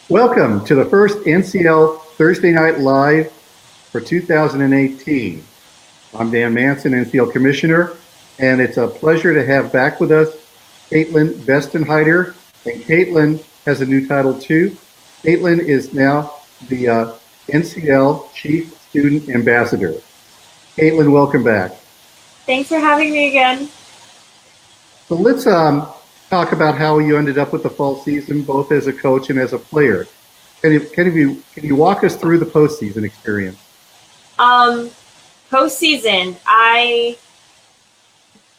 Welcome to the first NCL Thursday Night Live for 2018. I'm Dan Manson, NCL Commissioner, and it's a pleasure to have back with us Kaitlyn Bestenheider. And Kaitlyn has a new title too. Kaitlyn is now the NCL Chief Student Ambassador. Kaitlyn, welcome back. Thanks for having me again. So let's talk about how you ended up with the fall season, both as a coach and as a player. Can you walk us through the postseason experience? Postseason, I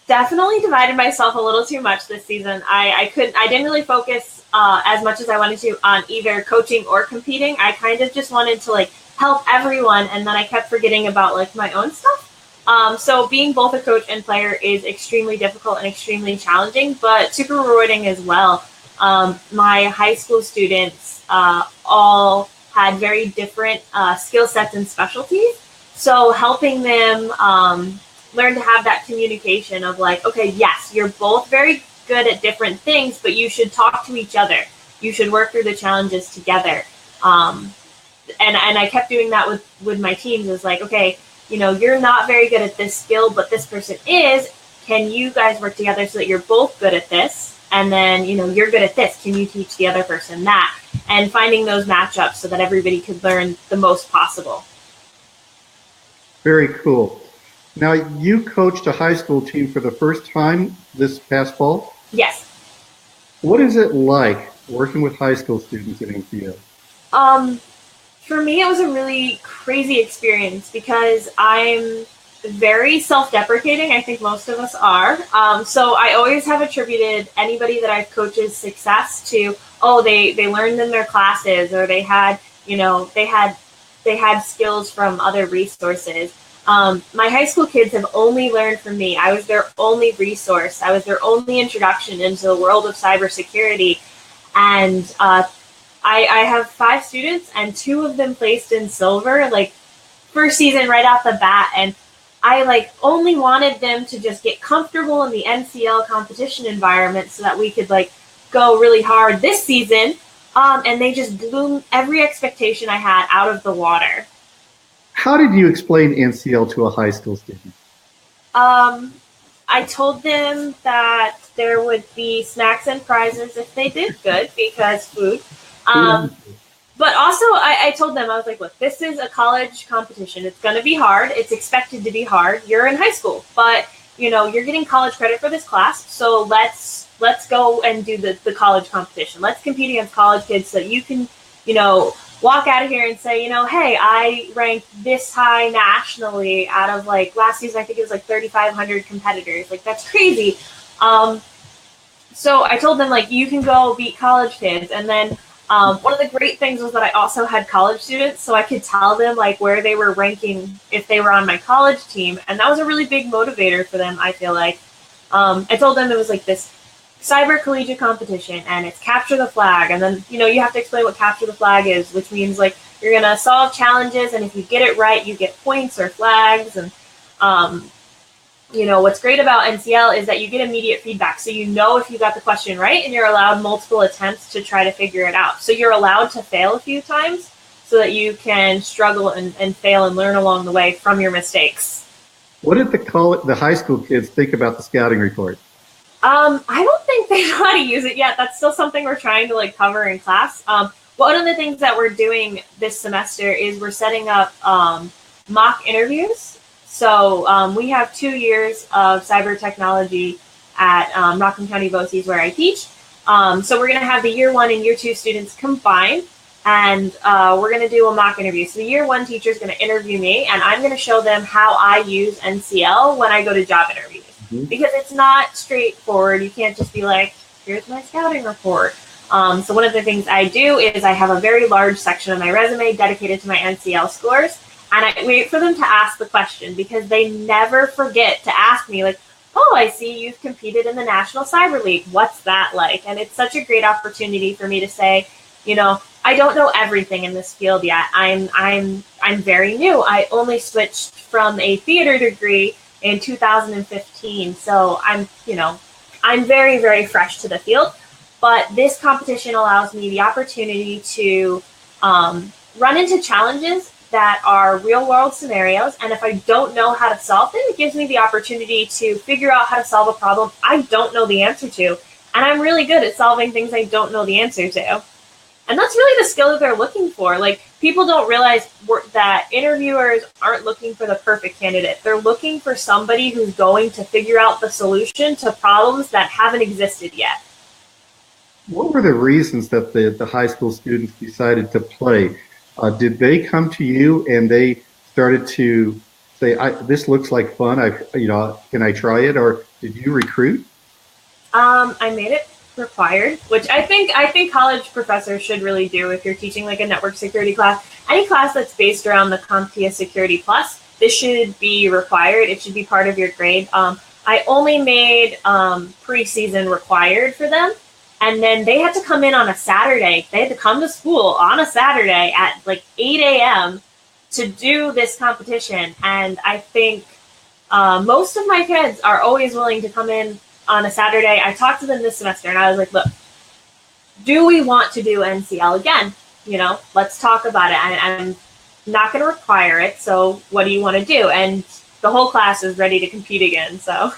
definitely divided myself a little too much this season. I didn't really focus as much as I wanted to on either coaching or competing. I kind of just wanted to help everyone, and then I kept forgetting about my own stuff. So being both a coach and player is extremely difficult and extremely challenging, but super rewarding as well. My high school students all had very different skill sets and specialties. So helping them learn to have that communication of okay, yes, you're both very good at different things, but you should talk to each other. You should work through the challenges together. And I kept doing that with my teams. Is okay, you're not very good at this skill, but this person is. Can you guys work together so that you're both good at this? And then, you're good at this. Can you teach the other person that? And finding those matchups so that everybody could learn the most possible. Very cool. Now, you coached a high school team for the first time this past fall? Yes. What is it like working with high school students at NCL? For me, it was a really crazy experience because I'm very self-deprecating. I think most of us are. So I always have attributed anybody that I've coach's success to, they learned in their classes, or they had skills from other resources. My high school kids have only learned from me. I was their only resource. I was their only introduction into the world of cybersecurity. And I have 5 students, and 2 of them placed in silver, first season right off the bat. And I only wanted them to just get comfortable in the NCL competition environment so that we could go really hard this season. And they just blew every expectation I had out of the water. How did you explain NCL to a high school student? I told them that there would be snacks and prizes if they did good, because food. But also I told them, I was look, this is a college competition. It's going to be hard. It's expected to be hard. You're in high school, but you're getting college credit for this class. So let's go and do the college competition. Let's compete against college kids so that you can, walk out of here and say, hey, I ranked this high nationally out of last season. I think it was 3,500 competitors. That's crazy. So I told them you can go beat college kids. And then one of the great things was that I also had college students, so I could tell them where they were ranking if they were on my college team. And that was a really big motivator for them, I feel like. I told them it was this cyber collegiate competition, and it's capture the flag. And then, you have to explain what capture the flag is, which means you're going to solve challenges, and if you get it right, you get points or flags. And, what's great about NCL is that you get immediate feedback. So if you got the question right, and you're allowed multiple attempts to try to figure it out. So you're allowed to fail a few times so that you can struggle and fail and learn along the way from your mistakes. What did the high school kids think about the scouting report? I don't think they know how to use it yet. That's still something we're trying to cover in class. One of the things that we're doing this semester is we're setting up mock interviews. So we have 2 years of cyber technology at Rockland County BOCES where I teach. So we're going to have the year 1 and year 2 students combined, and we're going to do a mock interview. So the year 1 teacher is going to interview me, and I'm going to show them how I use NCL when I go to job interviews. Because it's not straightforward. You can't just be here's my scouting report. So one of the things I do is I have a very large section of my resume dedicated to my NCL scores. And I wait for them to ask the question, because they never forget to ask me, I see you've competed in the National Cyber League. What's that like? And it's such a great opportunity for me to say, I don't know everything in this field yet. I'm very new. I only switched from a theater degree in 2015. So I'm very, very fresh to the field. But this competition allows me the opportunity to run into challenges that are real world scenarios. And if I don't know how to solve them, it gives me the opportunity to figure out how to solve a problem I don't know the answer to. And I'm really good at solving things I don't know the answer to. And that's really the skill that they're looking for. Like, people don't realize that interviewers aren't looking for the perfect candidate. They're looking for somebody who's going to figure out the solution to problems that haven't existed yet. What were the reasons that the high school students decided to play? Did they come to you and they started to say, "This looks like fun. Can I try it?" Or did you recruit? I made it required, which I think college professors should really do if you're teaching like a network security class. Any class that's based around the CompTIA Security Plus, this should be required. It should be part of your grade. I only made preseason required for them, and then they had to come in on a Saturday. They had to come to school on a Saturday at like 8 a.m. to do this competition. And I think most of my kids are always willing to come in on a Saturday. I talked to them this semester and I was like, look, do we want to do NCL again? Let's talk about it. I'm not going to require it. So what do you want to do? And the whole class is ready to compete again. So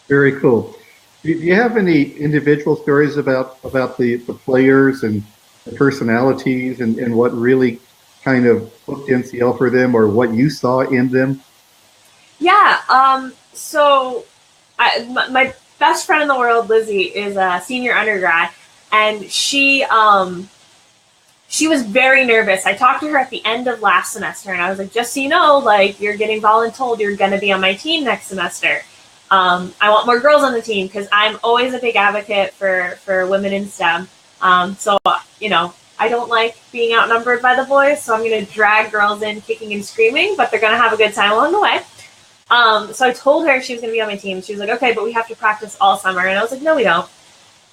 Very cool. Do you have any individual stories about the players and the personalities and what really kind of hooked NCL for them, or what you saw in them? Yeah. So my best friend in the world, Lizzie, is a senior undergrad, and she was very nervous. I talked to her at the end of last semester, and I was like, just so you know, like, you're getting voluntold, you're going to be on my team next semester. I want more girls on the team because I'm always a big advocate for women in STEM. So I don't like being outnumbered by the boys, so I'm going to drag girls in kicking and screaming, but they're going to have a good time along the way. So I told her she was going to be on my team. She was like, okay, but we have to practice all summer. And I was like, no, we don't.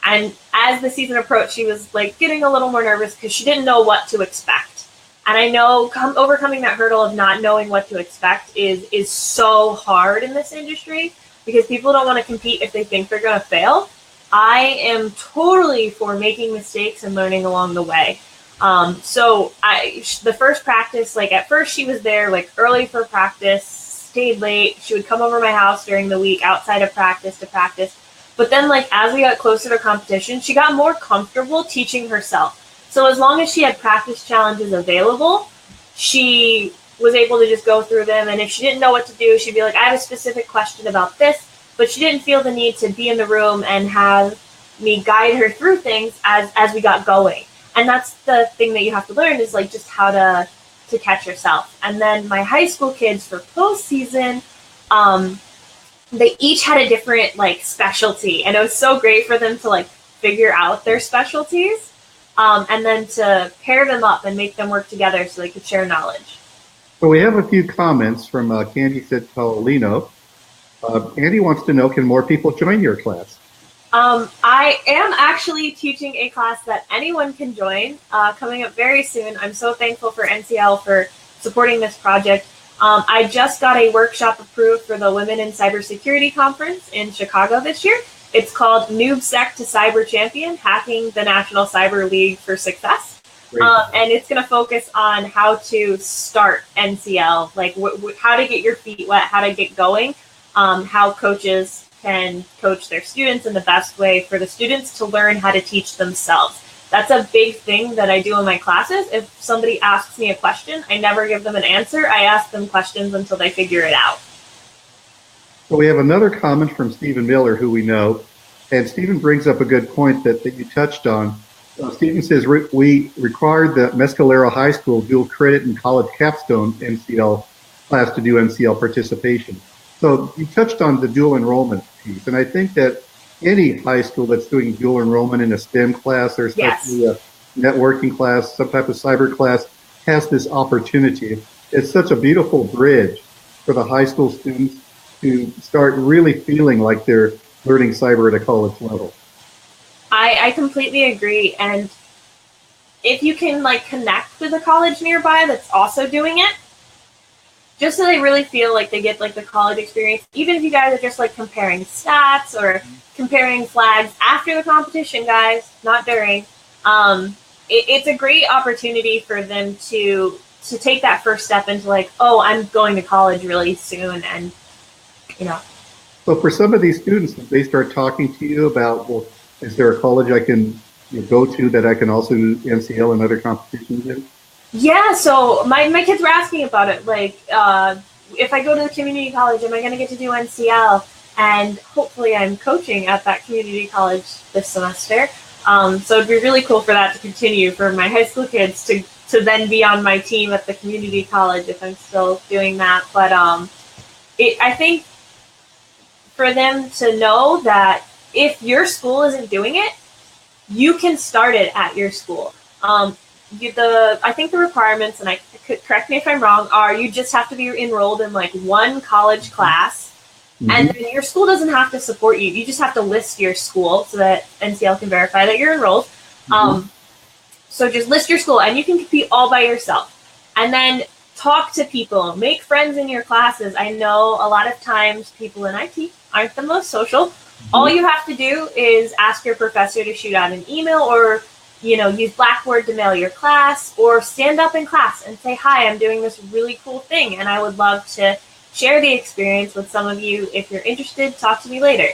And as the season approached, she was like getting a little more nervous because she didn't know what to expect. And I know overcoming that hurdle of not knowing what to expect is so hard in this industry because people don't want to compete if they think they're going to fail. I am totally for making mistakes and learning along the way. So the first practice, like at first she was there like early for practice, stayed late. She would come over my house during the week outside of practice to practice. But then like as we got closer to competition, she got more comfortable teaching herself. So as long as she had practice challenges available, she was able to just go through them. And if she didn't know what to do, she'd be like, I have a specific question about this. But she didn't feel the need to be in the room and have me guide her through things as we got going. And that's the thing that you have to learn is like just how to catch yourself. And then my high school kids for postseason, they each had a different like specialty. And it was so great for them to like figure out their specialties and then to pair them up and make them work together so they could share knowledge. So we have a few comments from Candy said Paulino. Andy wants to know, can more people join your class? I am actually teaching a class that anyone can join coming up very soon. I'm so thankful for NCL for supporting this project. I just got a workshop approved for the Women in Cybersecurity Conference in Chicago this year. It's called NoobSec to Cyber Champion, Hacking the National Cyber League for Success. And it's going to focus on how to start NCL, like how to get your feet wet, how to get going, how coaches can coach their students in the best way for the students to learn how to teach themselves. That's a big thing that I do in my classes. If somebody asks me a question, I never give them an answer. I ask them questions until they figure it out. Well, we have another comment from Stephen Miller, who we know, and Stephen brings up a good point that you touched on. Stephen says, we required the Mescalero High School dual credit and college capstone NCL class to do NCL participation. So you touched on the dual enrollment piece, and I think that any high school that's doing dual enrollment in a STEM class or especially a networking class, some type of cyber class, has this opportunity. It's such a beautiful bridge for the high school students to start really feeling like they're learning cyber at a college level. I completely agree. And if you can like connect with a college nearby that's also doing it, just so they really feel like they get like the college experience. Even if you guys are just like comparing stats or comparing flags after the competition, guys, not during. It's a great opportunity for them to take that first step into like, oh, I'm going to college really soon, and you know. So for some of these students, if they start talking to you about, well, is there a college I can go to that I can also do NCL and other competitions in? Yeah, so my kids were asking about it. Like, if I go to the community college, am I going to get to do NCL? And hopefully I'm coaching at that community college this semester. So it'd be really cool for that to continue, for my high school kids to then be on my team at the community college if I'm still doing that. But I think for them to know that if your school isn't doing it, you can start it at your school. I think the requirements, and I could correct me if I'm wrong, are you just have to be enrolled in like one college class, and then your school doesn't have to support you. You just have to list your school so that NCL can verify that you're enrolled. So just list your school, and you can compete all by yourself. And then talk to people, make friends in your classes. I know a lot of times people in IT aren't the most social. All you have to do is ask your professor to shoot out an email, or use Blackboard to mail your class, or stand up in class and say, hi, I'm doing this really cool thing, and I would love to share the experience with some of you. If you're interested, talk to me later.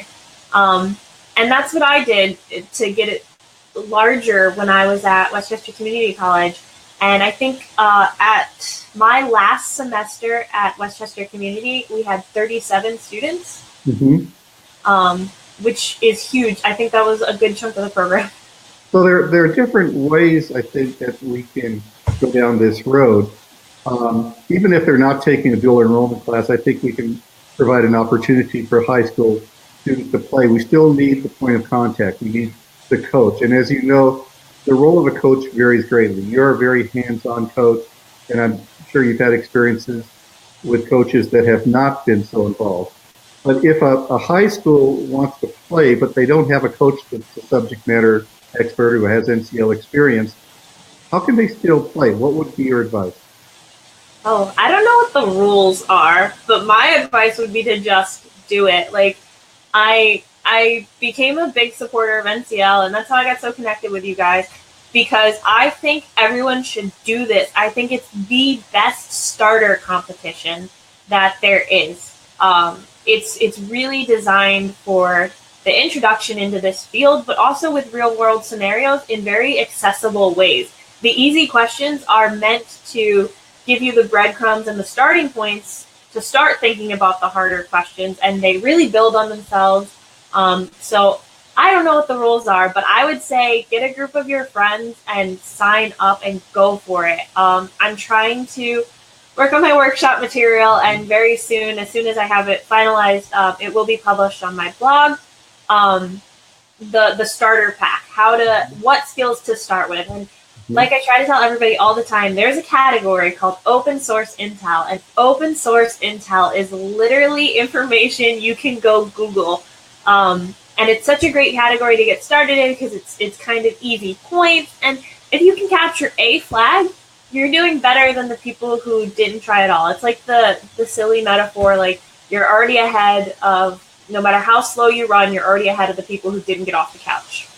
And that's what I did to get it larger when I was at Westchester Community College. And I think at my last semester at Westchester Community, we had 37 students, which is huge. I think that was a good chunk of the program. So there are different ways, I think, that we can go down this road. Even if they're not taking a dual enrollment class, I think we can provide an opportunity for high school students to play. We still need the point of contact. We need the coach. And as you know, the role of a coach varies greatly. You're a very hands-on coach, and I'm sure you've had experiences with coaches that have not been so involved. But if a high school wants to play, but they don't have a coach that's a subject matter expert who has NCL experience, how can they still play? What would be your advice? Oh, I don't know what the rules are, but my advice would be to just do it. Like, I became a big supporter of NCL, and that's how I got so connected with you guys, because I think everyone should do this. I think it's the best starter competition that there is. It's really designed for the introduction into this field, but also with real world scenarios in very accessible ways. The easy questions are meant to give you the breadcrumbs and the starting points to start thinking about the harder questions, and they really build on themselves. So I don't know what the rules are, but I would say get a group of your friends and sign up and go for it. I'm trying to work on my workshop material, and very soon, as soon as I have it finalized, it will be published on my blog. The starter pack, what skills to start with. And like I try to tell everybody all the time, there's a category called open source intel, and open source intel is literally information you can go Google. And it's such a great category to get started in because it's kind of easy points. And if you can capture a flag, you're doing better than the people who didn't try at all. It's like the silly metaphor, like you're already ahead of, no matter how slow you run, you're already ahead of the people who didn't get off the couch.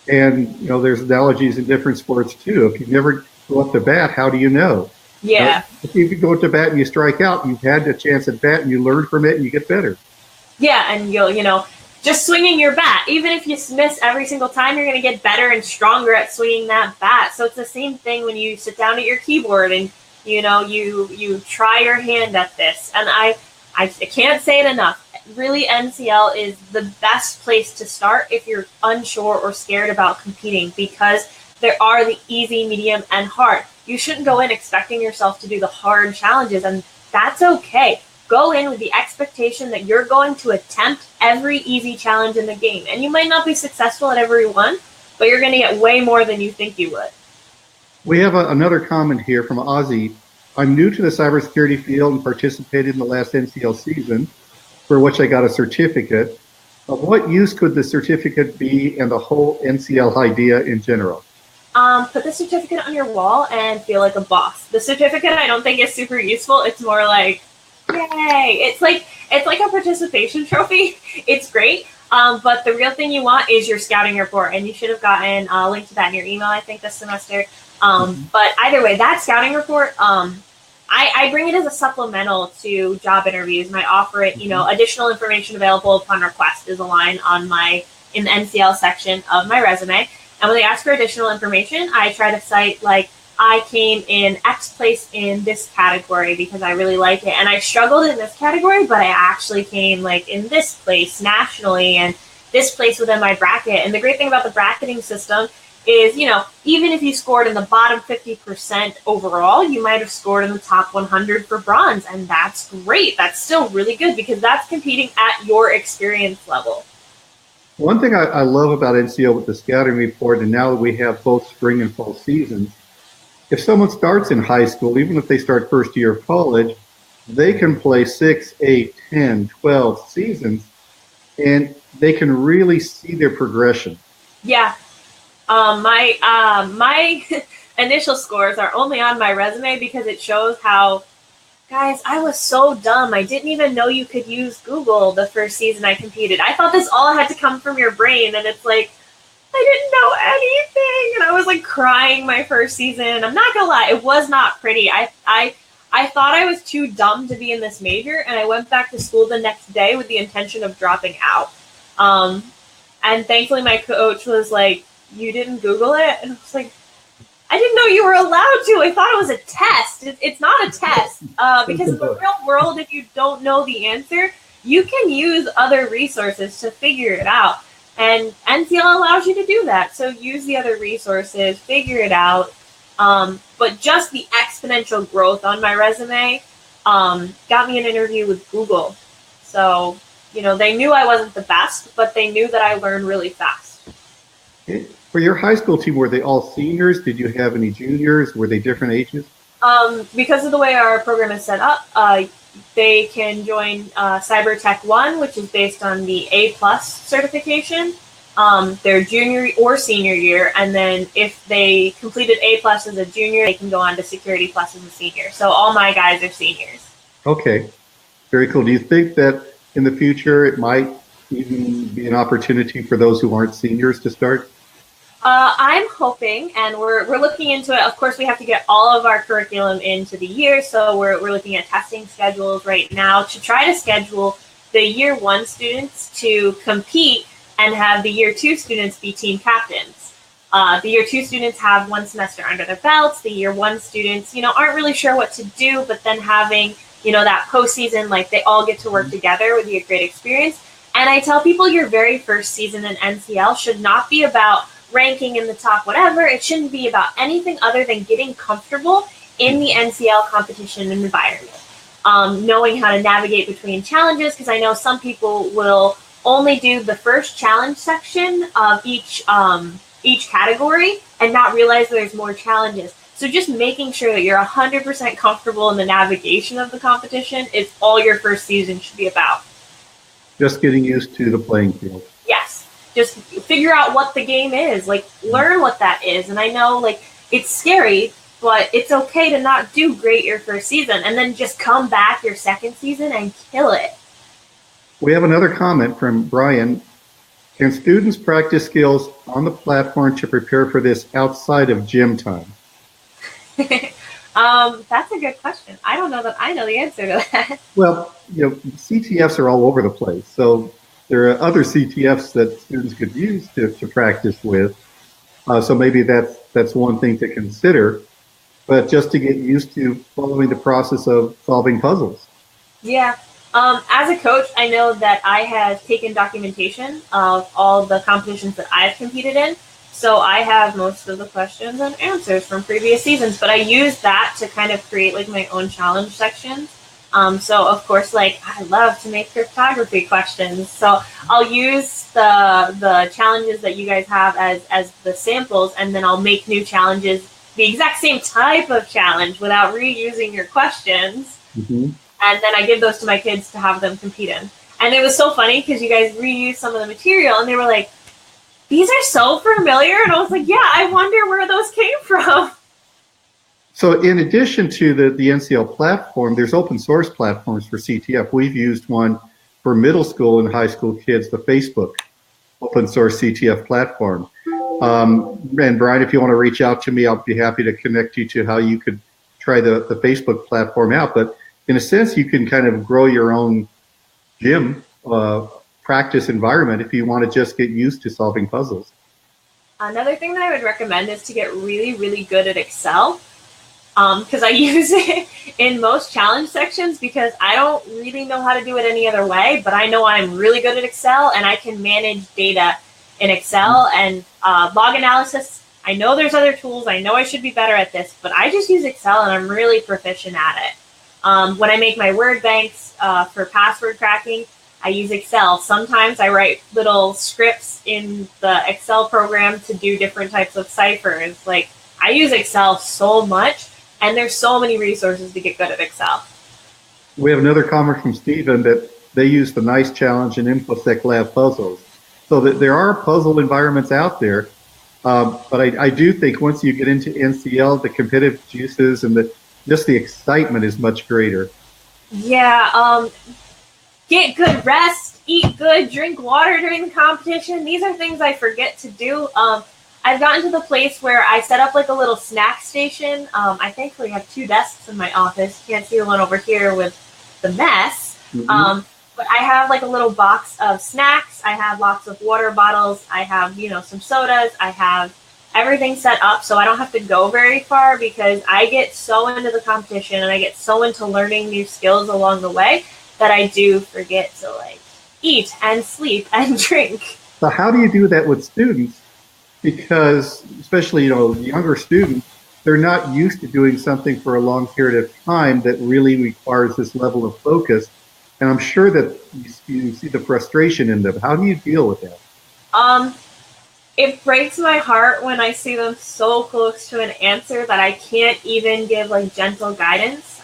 And, there's analogies in different sports too. If you never go up to bat, how do you know? Yeah. If you go up to bat and you strike out, you've had a chance at bat and you learn from it and you get better. Yeah, and you'll, just swinging your bat, even if you miss every single time, you're going to get better and stronger at swinging that bat. So it's the same thing when you sit down at your keyboard and, you try your hand at this. And I can't say it enough. Really, NCL is the best place to start if you're unsure or scared about competing, because there are the easy, medium, and hard. You shouldn't go in expecting yourself to do the hard challenges, and that's okay. Go in with the expectation that you're going to attempt every easy challenge in the game. And you might not be successful at every one, but you're going to get way more than you think you would. We have another comment here from Ozzy. I'm new to the cybersecurity field and participated in the last NCL season, for which I got a certificate. Of what use could the certificate be, and the whole NCL idea in general? Put the certificate on your wall and feel like a boss. The certificate I don't think is super useful. It's more like, yay! It's like a participation trophy. It's great. But the real thing you want is your scouting report, and you should have gotten a link to that in your email, I think, this semester. But either way, that scouting report, I bring it as a supplemental to job interviews, and I offer it, additional information available upon request is a line in the NCL section of my resume. And when they ask for additional information, I try to cite, like, I came in X place in this category because I really like it. And I struggled in this category, but I actually came, like, in this place nationally and this place within my bracket. And the great thing about the bracketing system is, even if you scored in the bottom 50% overall, you might have scored in the top 100 for bronze. And that's great. That's still really good because that's competing at your experience level. One thing I love about NCL with the scouting report, and now that we have both spring and fall seasons, if someone starts in high school, even if they start first year of college, they can play 6, 8, 10, 12 seasons, and they can really see their progression. Yeah. My initial scores are only on my resume because it shows how, guys, I was so dumb. I didn't even know you could use Google the first season I competed. I thought this all had to come from your brain, and it's like, I didn't know anything, and I was like crying my first season. I'm not gonna lie, it was not pretty. I thought I was too dumb to be in this major, and I went back to school the next day with the intention of dropping out. And thankfully my coach was like, you didn't Google it? And I was like, I didn't know you were allowed to. I thought it was a test. It's not a test. Because in the real world, if you don't know the answer, you can use other resources to figure it out. And NCL allows you to do that. So use the other resources, figure it out. But just the exponential growth on my resume got me an interview with Google. So, they knew I wasn't the best, but they knew that I learned really fast. For your high school team, were they all seniors? Did you have any juniors? Were they different ages? Because of the way our program is set up, they can join Cyber Tech 1, which is based on the A+ certification, their junior or senior year. And then if they completed A+ as a junior, they can go on to Security Plus as a senior. So all my guys are seniors. Okay, very cool. Do you think that in the future it might even be an opportunity for those who aren't seniors to start? I'm hoping, and we're looking into it. Of course, we have to get all of our curriculum into the year, so we're looking at testing schedules right now to try to schedule the year 1 students to compete and have the year 2 students be team captains. The year 2 students have 1 semester under their belts. The year 1 students, aren't really sure what to do, but then having, that postseason, like they all get to work together would be a great experience. And I tell people your very first season in NCL should not be about ranking in the top whatever. It shouldn't be about anything other than getting comfortable in the NCL competition environment. Knowing how to navigate between challenges, because I know some people will only do the first challenge section of each category and not realize there's more challenges. So just making sure that you're 100% comfortable in the navigation of the competition is all your first season should be about. Just getting used to the playing field. Yes. Just figure out what the game is, like learn what that is. And I know like it's scary, but it's okay to not do great your first season and then just come back your second season and kill it. We have another comment from Brian. Can students practice skills on the platform to prepare for this outside of gym time? That's a good question. I don't know that I know the answer to that. Well, CTFs are all over the place. So there are other CTFs that students could use to practice with. So maybe that's one thing to consider. But just to get used to following the process of solving puzzles. Yeah. As a coach, I know that I have taken documentation of all the competitions that I've competed in. So I have most of the questions and answers from previous seasons, but I use that to kind of create like my own challenge sections. So of course, like I love to make cryptography questions. So I'll use the challenges that you guys have as the samples, and then I'll make new challenges, the exact same type of challenge without reusing your questions. Mm-hmm. And then I give those to my kids to have them compete in. And it was so funny because you guys reused some of the material and they were like, these are so familiar. And I was like, yeah, I wonder where those So in addition to the NCL platform, there's open source platforms for CTF. We've used one for middle school and high school kids, the Facebook open source CTF platform. And Brian, if you want to reach out to me, I'll be happy to connect you to how you could try the Facebook platform out. But in a sense, you can kind of grow your own gym practice environment if you want to just get used to solving puzzles. Another thing that I would recommend is to get really, really good at Excel. Because I use it in most challenge sections because I don't really know how to do it any other way, but I know I'm really good at Excel and I can manage data in Excel and log analysis. I know there's other tools. I know I should be better at this, but I just use Excel and I'm really proficient at it. When I make my word banks for password cracking, I use Excel. Sometimes I write little scripts in the Excel program to do different types of ciphers. Like, I use Excel so much. And there's so many resources to get good at Excel. We have another comment from Stephen that they use the NICE Challenge and InfoSec Lab puzzles. So that there are puzzle environments out there. But I do think once you get into NCL, the competitive juices and just the excitement is much greater. Yeah, get good rest, eat good, drink water during the competition. These are things I forget to do. I've gotten to the place where I set up like a little snack station. I thankfully have 2 desks in my office. You can't see the one over here with the mess. Mm-hmm. But I have like a little box of snacks. I have lots of water bottles. I have, some sodas. I have everything set up so I don't have to go very far because I get so into the competition and I get so into learning new skills along the way that I do forget to like eat and sleep and drink. So how do you do that with students? Because especially, younger students, they're not used to doing something for a long period of time that really requires this level of focus. And I'm sure that you see the frustration in them. How do you deal with that? It breaks my heart when I see them so close to an answer that I can't even give like gentle guidance.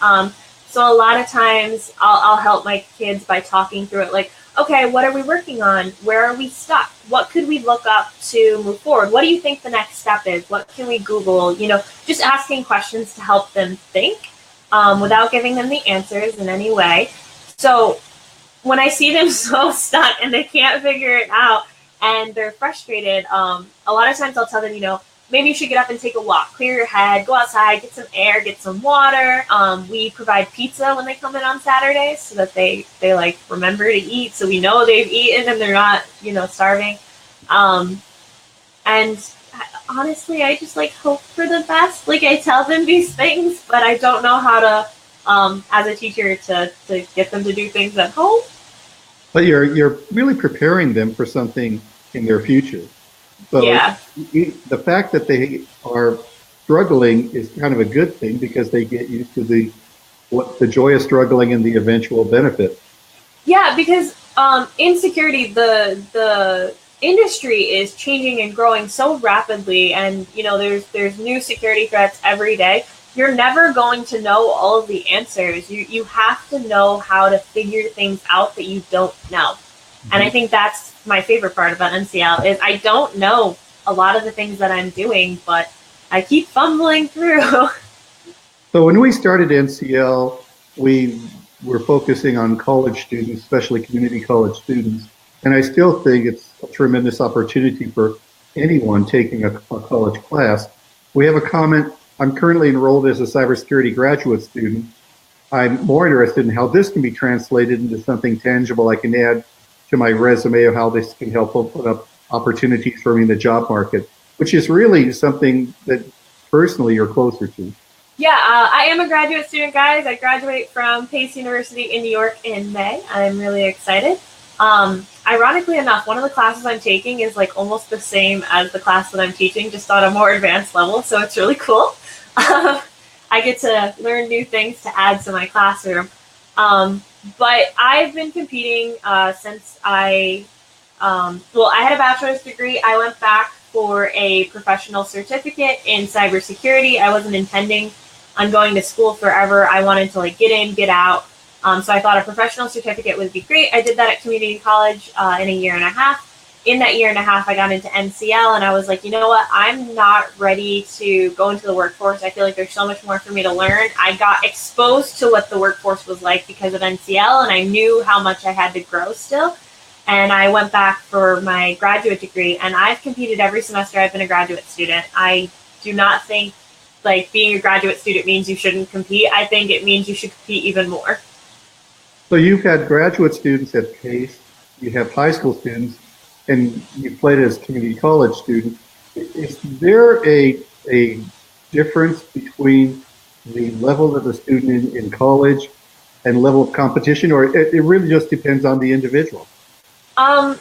So a lot of times I'll help my kids by talking through it, like, okay, what are we working on? Where are we stuck? What could we look up to move forward? What do you think the next step is? What can we Google? Just asking questions to help them think without giving them the answers in any way. So when I see them so stuck and they can't figure it out and they're frustrated, a lot of times I'll tell them, maybe you should get up and take a walk, clear your head, go outside, get some air, get some water. We provide pizza when they come in on Saturdays so that they like remember to eat, so we know they've eaten and they're not, starving. And honestly, I just like hope for the best. Like, I tell them these things, but I don't know how to, as a teacher, to get them to do things at home. But you're really preparing them for something in their future. So yeah. The fact that they are struggling is kind of a good thing because they get used to the joy of struggling and the eventual benefit. Yeah, because in security, the industry is changing and growing so rapidly, and there's new security threats every day. You're never going to know all of the answers. You have to know how to figure things out that you don't know. Mm-hmm. And I think that's my favorite part about NCL is I don't know a lot of the things that I'm doing, but I keep fumbling through. So when we started NCL, we were focusing on college students, especially community college students. And I still think it's a tremendous opportunity for anyone taking a college class. We have a comment. I'm currently enrolled as a cybersecurity graduate student. I'm more interested in how this can be translated into something tangible I can add to my resume of how this can help open up opportunities for me in the job market, which is really something that personally you're closer to. Yeah, I am a graduate student, guys. I graduate from Pace University in New York in May. I'm really excited. Ironically enough, one of the classes I'm taking is like almost the same as the class that I'm teaching, just on a more advanced level, so it's really cool. I get to learn new things to add to my classroom. But I've been competing since I had a bachelor's degree. I went back for a professional certificate in cybersecurity. I wasn't intending on going to school forever. I wanted to like get in, get out. So I thought a professional certificate would be great. I did that at community college in a year and a half. in that year and a half, I got into NCL, and I was like, you know what? I'm not ready to go into the workforce. I feel like there's so much more for me to learn. I got exposed to what the workforce was like because of NCL, and I knew how much I had to grow still. And I went back for my graduate degree, and I've competed every semester I've been a graduate student. I do not think like being a graduate student means you shouldn't compete. I think it means you should compete even more. So you've had graduate students at Pace, you have high school students, and you played as community college student. Is there a difference between the level of the student in college and level of competition, or it really just depends on the individual? Um,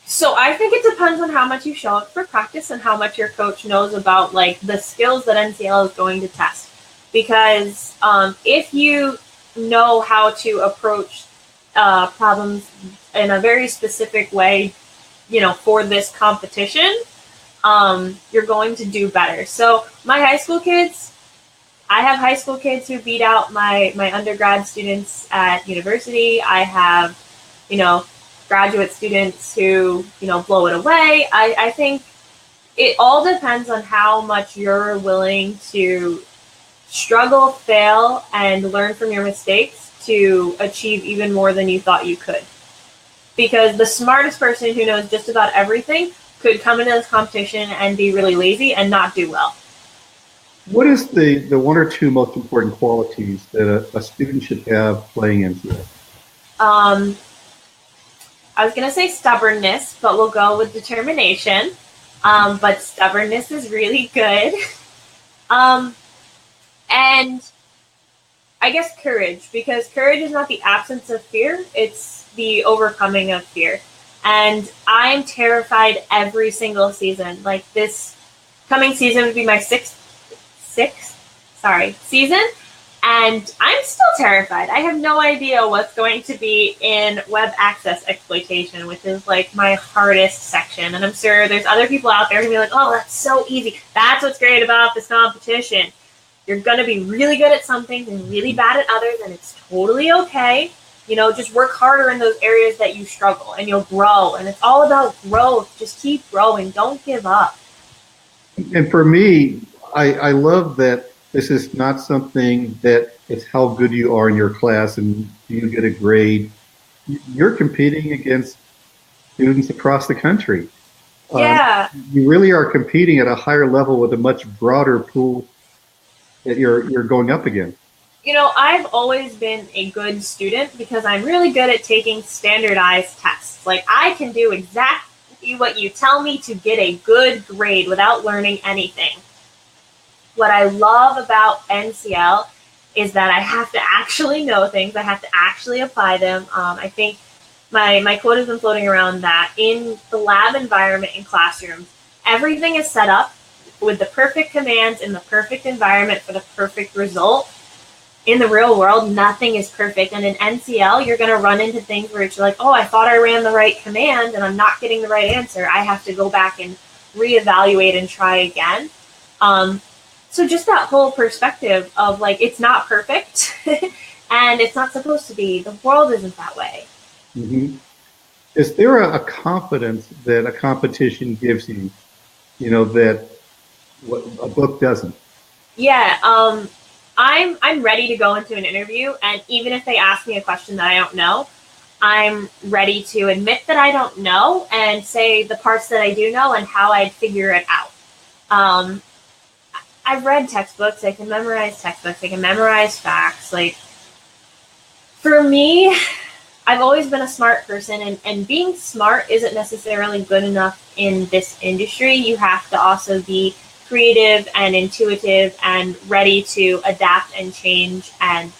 so I think it depends on how much you show up for practice and how much your coach knows about like the skills that NCL is going to test. Because if you know how to approach problems in a very specific way, for this competition, you're going to do better. So my high school kids, I have high school kids who beat out my undergrad students at university. I have, graduate students who, blow it away. I think it all depends on how much you're willing to struggle, fail, and learn from your mistakes to achieve even more than you thought you could. Because the smartest person who knows just about everything could come into this competition and be really lazy and not do well. What is the one or two most important qualities that a student should have playing NCL? I was going to say stubbornness, but we'll go with determination. But stubbornness is really good. And I guess courage, because courage is not the absence of fear, it's the overcoming of fear. And I'm terrified every single season. Like this coming season would be my sixth season. And I'm still terrified. I have no idea what's going to be in web access exploitation, which is like my hardest section. And I'm sure there's other people out there who be like, oh, that's so easy. That's what's great about this competition. You're going to be really good at some things and really bad at others, and it's totally okay. Just work harder in those areas that you struggle, and you'll grow. And it's all about growth. Just keep growing. Don't give up. And for me, I love that this is not something that it's how good you are in your class and do you get a grade. You're competing against students across the country. Yeah. You really are competing at a higher level with a much broader pool that you're going up against. I've always been a good student because I'm really good at taking standardized tests. Like I can do exactly what you tell me to get a good grade without learning anything. What I love about NCL is that I have to actually know things. I have to actually apply them. I think my quote has been floating around that in the lab environment in classrooms, everything is set up with the perfect commands in the perfect environment for the perfect result. In the real world, nothing is perfect. And in NCL, you're going to run into things where it's like, oh, I thought I ran the right command and I'm not getting the right answer. I have to go back and reevaluate and try again. So just that whole perspective of like, it's not perfect and it's not supposed to be. The world isn't that way. Mm-hmm. Is there a confidence that a competition gives you, that what a book doesn't? Yeah. I'm ready to go into an interview, and even if they ask me a question that I don't know, I'm ready to admit that I don't know and say the parts that I do know and how I'd figure it out. I've read textbooks. I can memorize textbooks. I can memorize facts. Like, for me, I've always been a smart person, and being smart isn't necessarily good enough in this industry. You have to also be creative and intuitive and ready to adapt and change. And,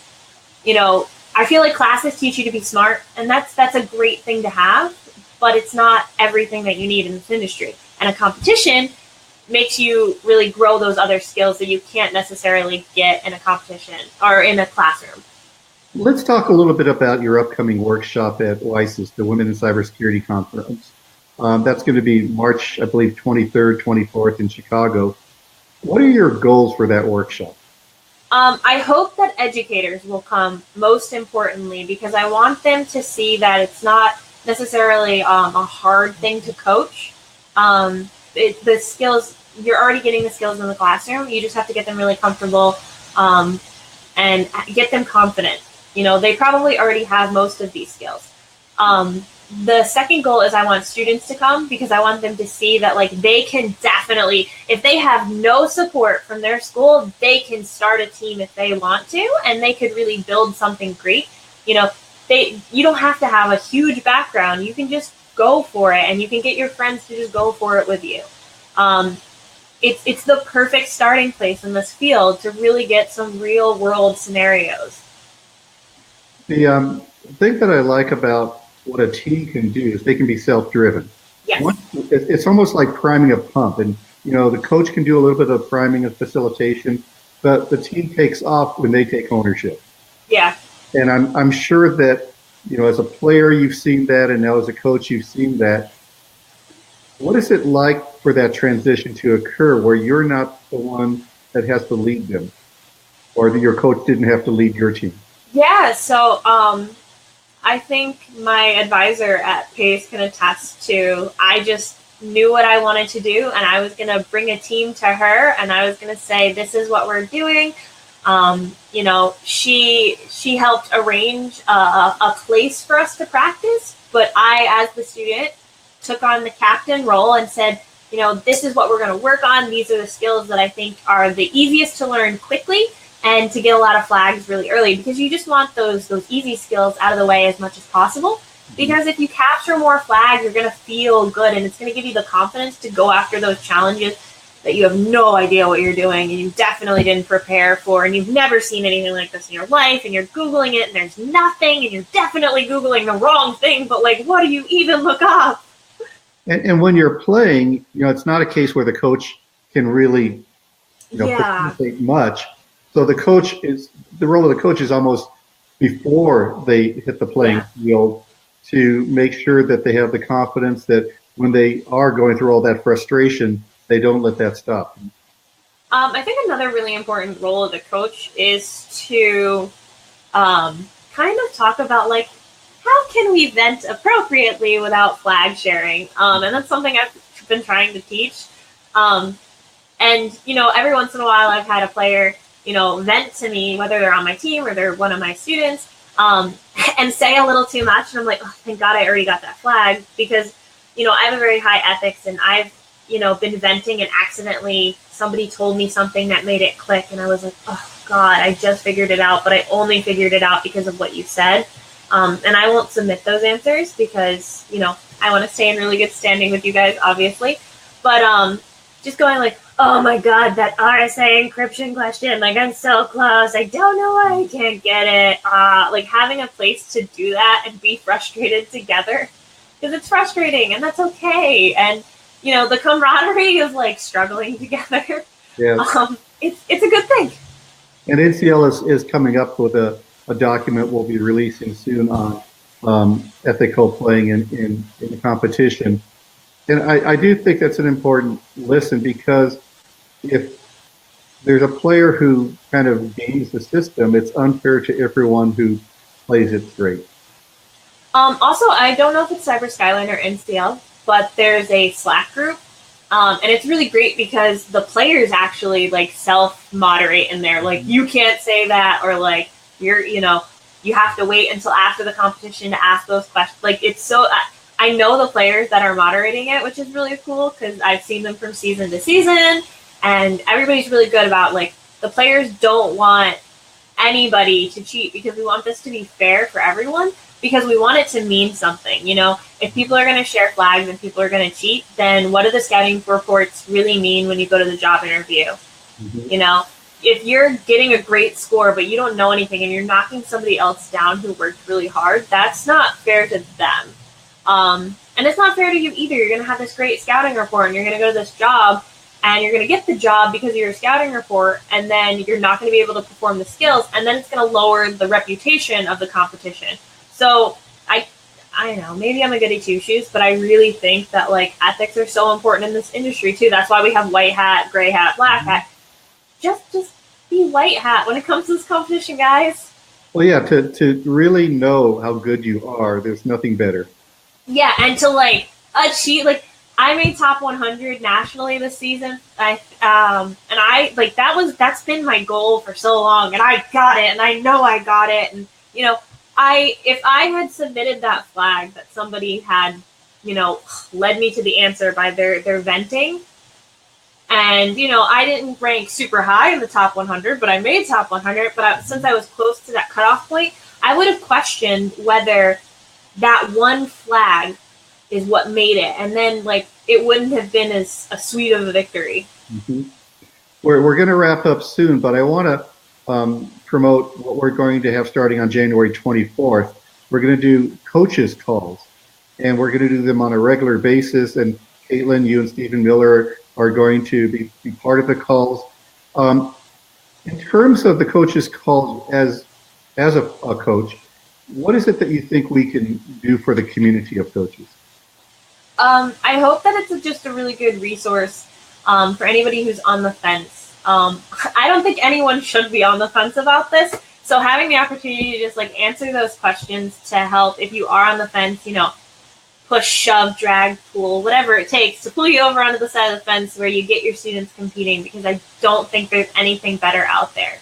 I feel like classes teach you to be smart, and that's a great thing to have, but it's not everything that you need in this industry. And a competition makes you really grow those other skills that you can't necessarily get in a competition or in a classroom. Let's talk a little bit about your upcoming workshop at WISES, the Women in Cybersecurity Conference. That's going to be March, I believe, 23rd, 24th in Chicago. What are your goals for that workshop? I hope that educators will come, most importantly, because I want them to see that it's not necessarily a hard thing to coach. The skills, you're already getting the skills in the classroom. You just have to get them really comfortable and get them confident. They probably already have most of these skills. The second goal is I want students to come because I want them to see that like they can definitely, if they have no support from their school, they can start a team if they want to, and they could really build something great. You don't have to have a huge background. You can just go for it, and you can get your friends to just go for it with you. It's the perfect starting place in this field to really get some real world scenarios. The thing that I like about what a team can do is they can be self-driven. Yes. It's almost like priming a pump, and the coach can do a little bit of priming and facilitation, but the team takes off when they take ownership. Yeah. And I'm sure that as a player you've seen that, and now as a coach you've seen that. What is it like for that transition to occur where you're not the one that has to lead them, or that your coach didn't have to lead your team? Yeah. So I think my advisor at Pace can attest to, I just knew what I wanted to do, and I was going to bring a team to her, and I was going to say, this is what we're doing. She helped arrange a place for us to practice, but I, as the student, took on the captain role and said, this is what we're going to work on. These are the skills that I think are the easiest to learn quickly and to get a lot of flags really early, because you just want those easy skills out of the way as much as possible. Because if you capture more flags, you're going to feel good, and it's going to give you the confidence to go after those challenges that you have no idea what you're doing and you definitely didn't prepare for, and you've never seen anything like this in your life, and you're Googling it and there's nothing, and you're definitely Googling the wrong thing, but like, what do you even look up? And when you're playing, it's not a case where the coach can really, participate much. So the role of the coach is almost before they hit the playing field, to make sure that they have the confidence that when they are going through all that frustration, they don't let that stop. I think another really important role of the coach is to kind of talk about like, how can we vent appropriately without flag sharing? And that's something I've been trying to teach. And, every once in a while I've had a player, vent to me, whether they're on my team or they're one of my students, and say a little too much. And I'm like, oh, thank God I already got that flag, because, I have a very high ethics, and I've, been venting and accidentally somebody told me something that made it click. And I was like, oh God, I just figured it out, but I only figured it out because of what you said. And I won't submit those answers because, I want to stay in really good standing with you guys, obviously. But just going like, oh my God, that RSA encryption question, like I'm so close. I don't know why I can't get it. Like having a place to do that and be frustrated together, because it's frustrating and that's okay. And, the camaraderie of like struggling together. Yeah. It's a good thing. And NCL is coming up with a document we'll be releasing soon on ethical playing in the competition. And I do think that's an important listen, because if there's a player who kind of games the system, it's unfair to everyone who plays it straight. Also, I don't know if it's Skyline or NCL, but there's a Slack group. And it's really great because the players actually like self-moderate in there. Like, you can't say that, or like, you have to wait until after the competition to ask those questions. Like, it's so, I know the players that are moderating it, which is really cool because I've seen them from season to season, and everybody's really good about like, the players don't want anybody to cheat because we want this to be fair for everyone, because we want it to mean something. If people are going to share flags and people are going to cheat, then what do the scouting reports really mean when you go to the job interview? Mm-hmm. If you're getting a great score, but you don't know anything and you're knocking somebody else down who worked really hard, that's not fair to them. And it's not fair to you either. You're going to have this great scouting report and you're going to go to this job and you're going to get the job because of your scouting report, and then you're not going to be able to perform the skills, and then it's going to lower the reputation of the competition. So I know, maybe I'm a goody two-shoes, but I really think that like ethics are so important in this industry too. That's why we have white hat, gray hat, black hat. Just be white hat when it comes to this competition, guys. Well, yeah, to really know how good you are, there's nothing better. Yeah, and to like achieve, like, I made top 100 nationally this season. And I like that's been my goal for so long, and I got it, and I know I got it, and I if I had submitted that flag that somebody had, led me to the answer by their venting, and I didn't rank super high in the top 100, but I made top 100. But since I was close to that cutoff point, I would have questioned whether that one flag is what made it, and then like it wouldn't have been as a sweet of a victory. Mm-hmm. We're going to wrap up soon, but I want to promote what we're going to have starting on January 24th. We're going to do coaches calls, and we're going to do them on a regular basis. And Kaitlyn, you and Stephen Miller are going to be part of the calls. In terms of the coaches calls, as a coach, what is it that you think we can do for the community of coaches? I hope that it's just a really good resource for anybody who's on the fence. I don't think anyone should be on the fence about this. So having the opportunity to just like answer those questions to help if you are on the fence, push, shove, drag, pull, whatever it takes to pull you over onto the side of the fence where you get your students competing, because I don't think there's anything better out there.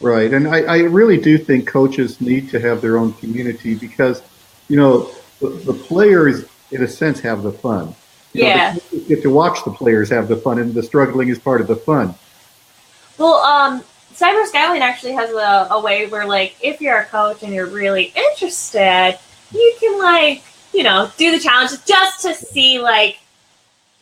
Right, and I really do think coaches need to have their own community because, the players, in a sense, have the fun. Yeah. The coaches get to watch the players have the fun, and the struggling is part of the fun. Well, Skyline actually has a way where, like, if you're a coach and you're really interested, you can, like, do the challenges just to see, like,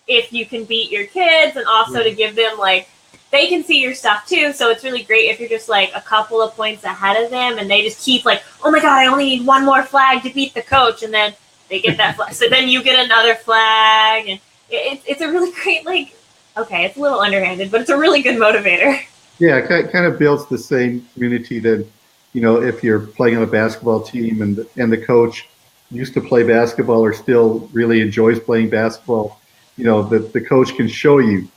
if you can beat your kids, and also to give them, like, they can see your stuff too. So it's really great if you're just like a couple of points ahead of them and they just keep like, oh my God, I only need one more flag to beat the coach. And then they get that flag. So then you get another flag. And it's a really great, like, okay, it's a little underhanded, but it's a really good motivator. Yeah, it kind of builds the same community that, if you're playing on a basketball team and the coach used to play basketball or still really enjoys playing basketball, the coach can show you,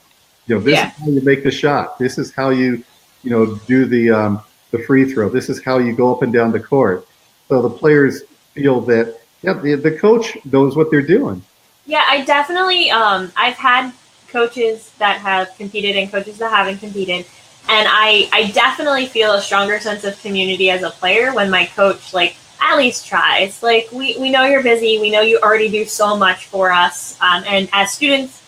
this is how you make the shot. This is how you, do the free throw. This is how you go up and down the court. So the players feel that, the coach knows what they're doing. Yeah, I definitely, I've had coaches that have competed and coaches that haven't competed. And I definitely feel a stronger sense of community as a player when my coach, like, at least tries. Like, we know you're busy. We know you already do so much for us. And as students,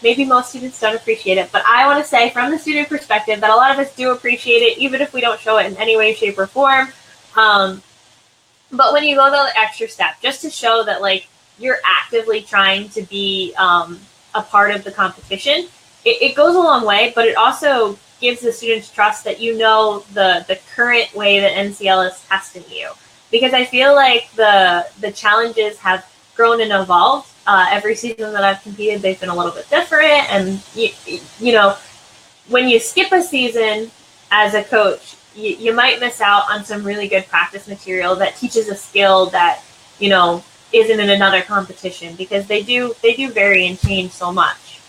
maybe most students don't appreciate it. But I want to say from the student perspective that a lot of us do appreciate it, even if we don't show it in any way, shape, or form. But when you go the extra step, just to show that, like, you're actively trying to be a part of the competition, it goes a long way, but it also gives the students trust that the current way that NCL is testing you. Because I feel like the challenges have grown and evolved. Every season that I've competed, they've been a little bit different. And, when you skip a season as a coach, you might miss out on some really good practice material that teaches a skill that, isn't in another competition, because they do vary and change so much.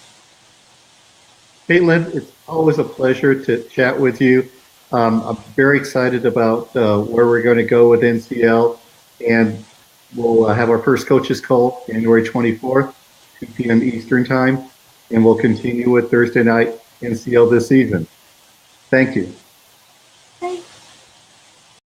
Kaitlyn, it's always a pleasure to chat with you. I'm very excited about where we're going to go with NCL, and we'll have our first coaches call January 24th, 2 p.m. Eastern time, and we'll continue with Thursday night NCL this season. Thank you.